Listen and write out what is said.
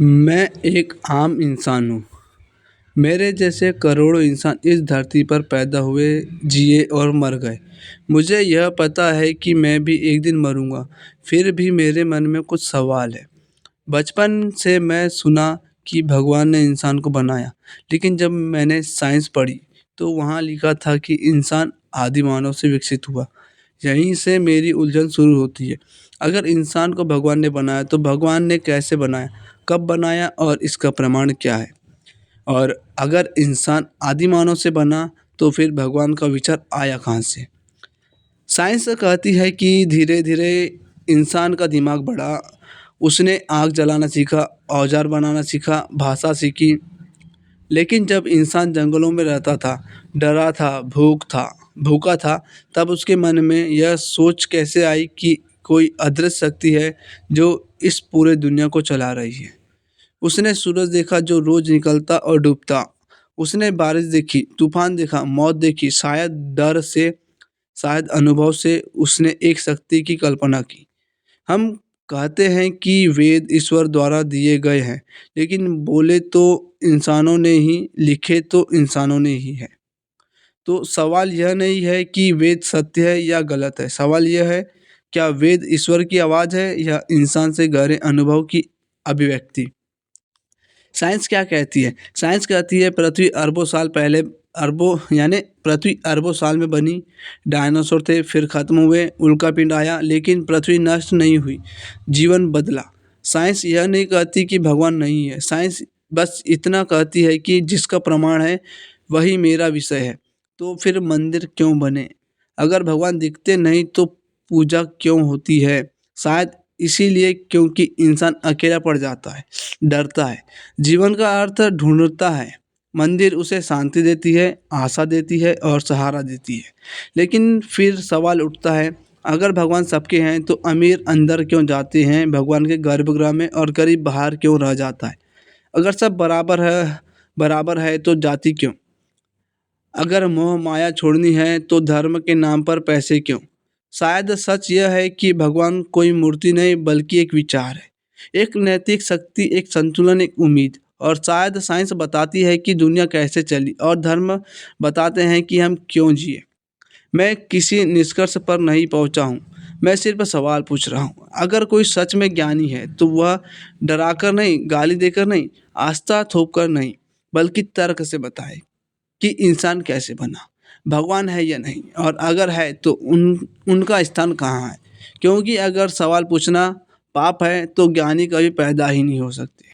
मैं एक आम इंसान हूँ। मेरे जैसे करोड़ों इंसान इस धरती पर पैदा हुए, जिए और मर गए। मुझे यह पता है कि मैं भी एक दिन मरूंगा। फिर भी मेरे मन में कुछ सवाल है। बचपन से मैं सुना कि भगवान ने इंसान को बनाया, लेकिन जब मैंने साइंस पढ़ी, तो वहाँ लिखा था कि इंसान आदि मानव से विकसित हुआ। यहीं से मेरी उलझन शुरू होती है। अगर इंसान को भगवान ने बनाया, तो भगवान ने कैसे बनाया, कब बनाया और इसका प्रमाण क्या है? और अगर इंसान आदि मानव से बना, तो फिर भगवान का विचार आया कहाँ से? साइंस कहती है कि धीरे धीरे इंसान का दिमाग बढ़ा, उसने आग जलाना सीखा, औजार बनाना सीखा, भाषा सीखी। लेकिन जब इंसान जंगलों में रहता था, डरा था, भूखा था, तब उसके मन में यह सोच कैसे आई कि कोई अदृश्य शक्ति है जो इस पूरे दुनिया को चला रही है। उसने सूरज देखा जो रोज निकलता और डूबता। उसने बारिश देखी, तूफान देखा, मौत देखी। शायद डर से, शायद अनुभव से उसने एक शक्ति की कल्पना की। हम कहते हैं कि वेद ईश्वर द्वारा दिए गए हैं, लेकिन बोले तो इंसानों ने ही, लिखे तो इंसानों ने ही है। तो सवाल यह नहीं है कि वेद सत्य है या गलत है। सवाल यह है, क्या वेद ईश्वर की आवाज़ है या इंसान से गहरे अनुभव की अभिव्यक्ति? साइंस क्या कहती है? साइंस कहती है पृथ्वी अरबों साल पहले, अरबों यानी पृथ्वी अरबों साल में बनी। डायनासोर थे, फिर खत्म हुए, उल्कापिंड आया, लेकिन पृथ्वी नष्ट नहीं हुई, जीवन बदला। साइंस यह नहीं कहती कि भगवान नहीं है। साइंस बस इतना कहती है कि जिसका प्रमाण है वही मेरा विषय है। तो फिर मंदिर क्यों बने? अगर भगवान दिखते नहीं तो पूजा क्यों होती है? शायद इसीलिए क्योंकि इंसान अकेला पड़ जाता है, डरता है, जीवन का अर्थ ढूंढता है। मंदिर उसे शांति देती है, आशा देती है और सहारा देती है। लेकिन फिर सवाल उठता है, अगर भगवान सबके हैं तो अमीर अंदर क्यों जाते हैं भगवान के गर्भगृह में और गरीब बाहर क्यों रह जाता है? अगर सब बराबर है तो जाति क्यों? अगर मोह माया छोड़नी है तो धर्म के नाम पर पैसे क्यों? शायद सच यह है कि भगवान कोई मूर्ति नहीं बल्कि एक विचार है, एक नैतिक शक्ति, एक संतुलन, एक उम्मीद। और शायद साइंस बताती है कि दुनिया कैसे चली और धर्म बताते हैं कि हम क्यों जिए। मैं किसी निष्कर्ष पर नहीं पहुंचा हूँ, मैं सिर्फ सवाल पूछ रहा हूँ। अगर कोई सच में ज्ञानी है तो वह डराकर नहीं, गाली देकर नहीं, आस्था थोप कर नहीं, बल्कि तर्क से बताए कि इंसान कैसे बना, भगवान है या नहीं, और अगर है तो उनका स्थान कहाँ है? क्योंकि अगर सवाल पूछना पाप है तो ज्ञानी कभी पैदा ही नहीं हो सकते।